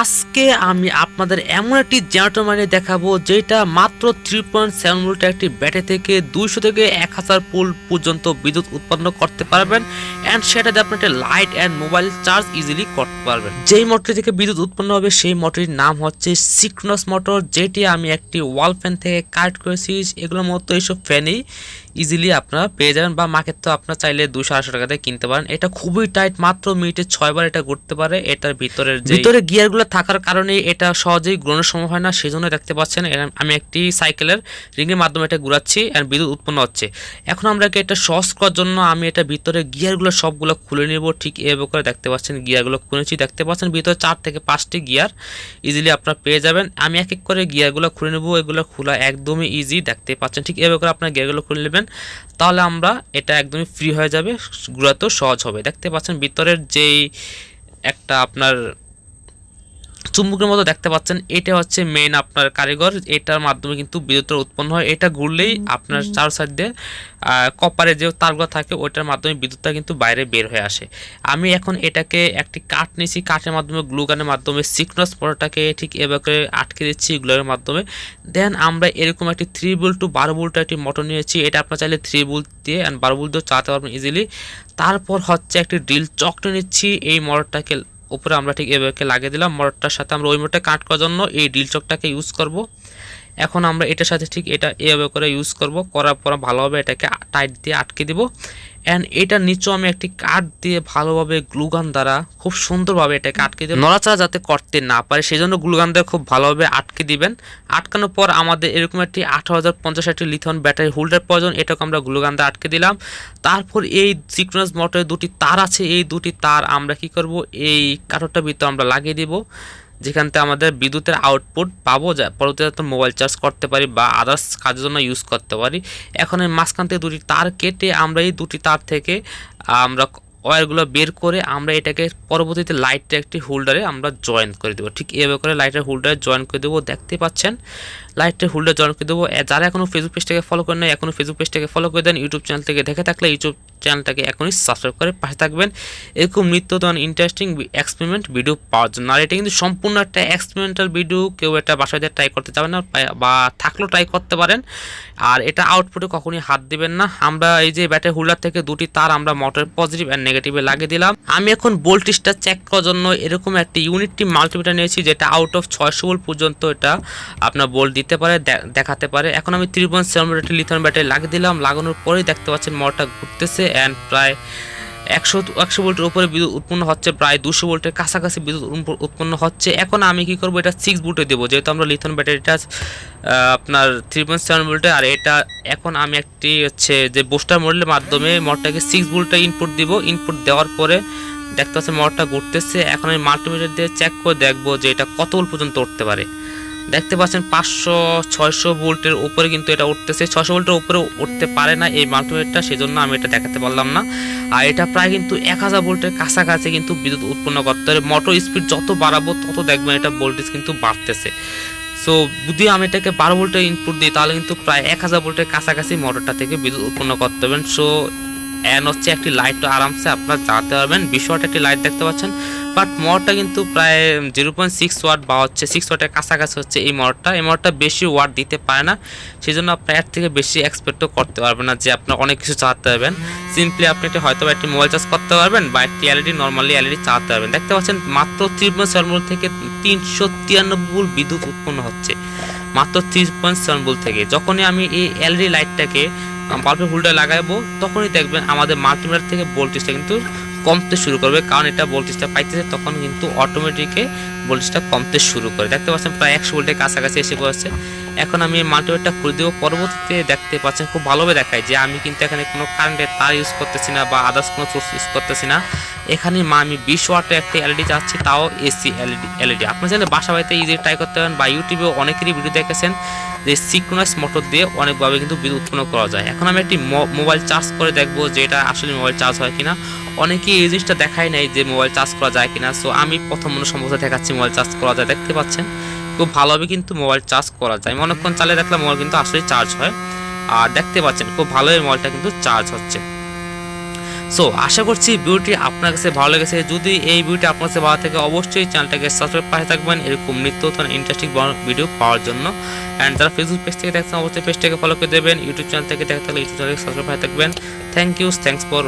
আজকে আমি আপনাদের এমন একটি জেনারেটর মানিয়ে দেখাবো যেটা মাত্র 3.7 ভোল্ট একটি ব্যাটারি থেকে 200 থেকে 1000 ভোল্ট পর্যন্ত বিদ্যুৎ উৎপন্ন করতে পারবেন এন্ড সেটা দিয়ে আপনি একটা light and mobile charge easily করতে পারবেন। যেই মোটর থেকে বিদ্যুৎ উৎপন্ন হবে সেই মোটরের নাম হচ্ছে সিক্রোনাস মোটর, যেটি আমি একটি ওয়াল ফ্যান থেকে কালেক্ট করেছি। এগুলোর মতো এইসব ফ্যানই ইজিলি আপনারা পেয়ে যাবেন বা মার্কেট তো আপনারা চাইলে 200-800 টাকা দিয়ে কিনতে পারেন। এটা খুবই টাইট, মাত্র মিনিটে 6 বার এটা ঘুরতে পারে। এটার ভিতরে গিয়ারগুলো থাকার কারণে এটা সহজেই ঘোরানোর সম্ভব হয় না, সেজন্য দেখতে পাচ্ছেন আমি একটি সাইকেলের রিংয়ের মাধ্যমে এটা ঘুরাচ্ছি এন্ড বিদ্যুৎ উৎপন্ন হচ্ছে। এখন আমরা এটা সহজ করার জন্য আমি এটা ভিতরে গিয়ারগুলো সবগুলো খুলে নেব। ঠিক এভাবে করে দেখতে পাচ্ছেন গিয়ারগুলো খুলেছি, দেখতে পাচ্ছেন ভিতরে 4 থেকে 5টি গিয়ার ইজিলি আপনারা পেয়ে যাবেন। আমি এক এক করে গিয়ারগুলো খুলে নেব, এগুলো খোলা একদমই ইজি, দেখতে পাচ্ছেন। ঠিক এভাবে করে আপনার গিয়ারগুলো খুলে নেবেন, তাহলে আমরা এটা একদমই ফ্রি হয়ে যাবে, ঘোরাতেও সহজ হবে। দেখতে পাচ্ছেন ভিতরের যেই একটা আপনার চুম্বকের মতো দেখতে পাচ্ছেন, এটা হচ্ছে মেইন আপনার কারিগর, এটার মাধ্যমে কিন্তু বিদ্যুৎ উৎপন্ন হয়। এটা ঘুরলেই আপনার চার সাইড দিয়ে কপারে যে তারগুলো থাকে ওইটার মাধ্যমে বিদ্যুৎটা কিন্তু বাইরে বের হয়ে আসে। আমি এখন এটাকে একটি কাঠ নিয়েছি, কাঠের মাধ্যমে গ্লু গানের মাধ্যমে সিক্রোনাস মোটরটাকে ঠিক এভাবে আটকে দিচ্ছি গ্লুয়ের মাধ্যমে। দেন আমরা এরকম একটি 3 ভোল্ট টু 12 ভোল্টের একটি মোটর নিয়েছি। এটা আপনারা চাইলে 3 ভোল্ট দিয়ে এন্ড 12 ভোল্ট দিয়ে চালাতে পারবেন ইজিলি। তারপর হচ্ছে একটি ড্রিল চকটা নিচ্ছি, এই মোটরটাকে উপরে আমরা ঠিক এভাবে লাগিয়ে দিলাম। মোটরটার সাথে আমরা ওই মোটরটা কাট করার জন্য এই ড্রিল চকটাকে ইউজ করব। এখন আমরা এটার সাথে ঠিক এটা এভাবে করে ইউজ করব, করার পর ভালোভাবে এটাকে টাইট দিয়ে আটকে দিব এন্ড এটার নিচেও আমি একটি কাঠ দিয়ে ভালোভাবে গ্লুগান দ্বারা খুব সুন্দরভাবে এটাকে আটকে দিব, নড়াচড়া যাতে করতে না পারে সেজন্য গ্লুগান দিয়ে খুব ভালোভাবে আটকে দিবেন। আটকানোর পর আমাদের এরকম একটি 18050 একটি লিথিয়াম ব্যাটারি হোল্ডার প্রয়োজন, এটাকে আমরা গ্লুগান দিয়ে আটকে দিলাম। তারপর এই সিক্রোনাস মোটরের দুটি তার আছে, এই দুটি তার আমরা কি করব, এই কাঠটার ভিতরে আমরা লাগিয়ে দিব, যেখান থেকে আমাদের বিদ্যুতের আউটপুট পাবো, যা পরবর্তীতে মোবাইল চার্জ করতে পারি বা আদার্স কাজের জন্য ইউজ করতে পারি। এখন এই মাঝখান থেকে দুটি তার কেটে আমরা এই দুটি তার থেকে আমরা ওয়্যারগুলো বের করে আমরা এটাকে পরবর্তীতে লাইটের একটি হোল্ডারে আমরা জয়েন করে দেবো। ঠিক এভাবে করে লাইটের হোল্ডারে জয়েন করে দেবো, দেখতে পাচ্ছেন লাইটের হোল্ডার জয়েন করে দেবো। যারা এখনও ফেসবুক পেজটাকে ফলো করেন না, এখনও ফেসবুক পেজটাকে ফলো করে দেন। ইউটিউব চ্যানেল থেকে দেখে থাকলে ইউটিউব চ্যানেলটাকে এখনই সাবস্ক্রাইব করে পাশে থাকবেন এরকম নিত্য নতুন ইন্টারেস্টিং এক্সপেরিমেন্ট ভিডিও পাওয়ার জন্য। আর এটা কিন্তু সম্পূর্ণ একটা এক্সপেরিমেন্টাল ভিডিও, কেউ এটা বাসায় দিয়ে ট্রাই করতে যাবেন না বা থাকলেও ট্রাই করতে পারেন। আর এটা আউটপুটে কখনই হাত দিবেন না। আমরা এই যে ব্যাটারি হোল্ডার থেকে দুটি তার আমরা মোটরের পজিটিভ অ্যান্ড নেগেটিভে লাগিয়ে দিলাম। আমি এখন ভোল্টেজটা চেক করার জন্য এরকম একটি ইউনিটি মাল্টিমিটার নিয়েছি, যেটা আউট অফ 600 ভোল্ট পর্যন্ত এটা আপনার ভোল্ট দিতে পারে, দেখাতে পারে। এখন আমি 3.7 ভোল্ট লিথিয়াম ব্যাটারি লাগিয়ে দিলাম, লাগানোর পরেই দেখতে পাচ্ছেন মোটরটা ঘুরতেছে এন্ড প্রায় 100 ভোল্টের উপরে বিদ্যুৎ উৎপন্ন হচ্ছে, প্রায় 200 ভোল্টের কাছাকাছি বিদ্যুৎ উৎপন্ন হচ্ছে। এখন আমি কি করব, এটা 6 ভোল্টে দেবো, যেহেতু আমরা লিথিয়াম ব্যাটারিটা আপনার 3.7 ভোল্টে, আর এটা এখন আমি একটি হচ্ছে যে বুস্টার মডেলের মাধ্যমে মোটরটাকে 6 ভোল্টে ইনপুট দিব। ইনপুট দেওয়ার পরে দেখতে পাচ্ছেন মোটরটা ঘুরতেছে। এখন আমি মাল্টিমিটার দিয়ে চেক করে দেখবো যে এটা কত ভোল্ট পর্যন্ত উঠতে পারে। দেখতে পাচ্ছেন 500-600 ভোল্টের উপরে কিন্তু এটা উঠতেছে, 600 ভোল্টের উপরে উঠতে পারে না এই মাল্টিমিটারটা, সেজন্য আমি এটা দেখাতে পারলাম না। আর এটা প্রায় কিন্তু 1000 ভোল্টের কাছাকাছি কিন্তু বিদ্যুৎ উৎপন্ন করতে হবে। মোটর স্পিড যত বাড়াবো তত দেখবেন এটা ভোল্টেজ কিন্তু বাড়তেছে। সো যদি আমি এটাকে 12 ভোল্টের ইনপুট দিই তাহলে কিন্তু প্রায় 1000 ভোল্টের কাছাকাছি মোটরটা থেকে বিদ্যুৎ উৎপন্ন করতে পারবেন। সো এন হচ্ছে একটি লাইট আরামসে আপনারা জ্বালাতে পারবেন। 20 ওয়াট একটি লাইট দেখতে পাচ্ছেন, বাট মোটরটা কিন্তু প্রায় 0.6 ওয়াট বা হচ্ছে 6 ওয়াটের কাছাকাছি হচ্ছে এই মোটরটা। এই মোটরটা বেশি ওয়াট দিতে পারে না, সেই জন্য আপনার এর থেকে বেশি এক্সপেক্টও করতে পারবেন না যে আপনার অনেক কিছু চালাতে পারবেন। সিম্পলি আপনি হয়তো একটি মোবাইল চার্জ করতে পারবেন বা একটি এলইডি নর্মালি এলইডি চালাতে পারবেন। দেখতে পাচ্ছেন মাত্র 3.7 ভোল্ট থেকে 393 ভোল্ট বিদ্যুৎ উৎপন্ন হচ্ছে, মাত্র 3.7 ভোল্ট থেকে। যখনই আমি এই এলইডি লাইটটাকে বাল্বের হোল্ডার লাগাবো তখনই দেখবেন আমাদের মাল্টিমিটার থেকে ভোল্টেজটা কিন্তু কমতে শুরু করবে, কারণ এটা ভোল্টেজটা পাইতেছে তখন কিন্তু অটোমেটিকে ভোল্টেজটা কমতে শুরু করে। দেখতে পাচ্ছেন প্রায় 100 ভোল্টের কাছাকাছি এসে পড়েছে। এখন আমি মাল্টিমিটারটা খুলে দেবো, পরবর্তীতে দেখতে পাচ্ছেন খুব ভালোভাবে দেখায় যে আমি কিন্তু এখানে কোনো কারেন্টের তার ইউজ করতেছি না বা আদার্স কোনো সোর্স ইউজ করতেছি না। এখানে আমি 20 ওয়াটের একটা এলইডি চাচ্ছি, তাও এসি এলইডি। আপনার চাইলে বাসা বাড়িতে ইজি ট্রাই করতে পারেন বা ইউটিউবে অনেকেরই ভিডিও দেখেছেন যে সিক্রোনাস মোটর দিয়ে অনেকভাবে কিন্তু বিদ্যুৎ উৎপন্ন করা যায়। এখন আমি একটি মোবাইল চার্জ করে দেখবো যে এটা আসলে মোবাইল চার্জ হয় কিনা। অনেকেই এই জিনিসটা দেখাই নাই যে মোবাইল চার্জ করা যায় কিনা। সো আমি প্রথম সম্ভবত দেখাচ্ছি মোবাইল চার্জ করা যায়। দেখতে পাচ্ছেন খুব ভালোভাবে কিন্তু মোবাইল চার্জ করা যায়। অনেকক্ষণ চালিয়ে রাখলে মোবাইল কিন্তু আসলে চার্জ হয়। আর দেখতে পাচ্ছেন খুব ভালোই মোবাইলটা কিন্তু চার্জ হচ্ছে। সো আশা করছি ভিডিওটি আপনার কাছে ভালো লেগেছে। যদি এই ভিডিওটি আপনার কাছে ভালো থাকে অবশ্যই চ্যানেলটাকে সাবস্ক্রাইব পাশে থাকবেন এরকম নিত্য নতুন ইন্টারেস্টিং ভিডিও পাওয়ার জন্য। অ্যান্ড যারা ফেসবুক পেজ থেকে দেখছেন অবশ্যই পেজটাকে ফলো করে দেবেন, ইউটিউব চ্যানেল থেকে দেখতে হলে ইউটিউব চ্যানেলকে সাবস্ক্রাইব পাশে থাকবেন। Thanks for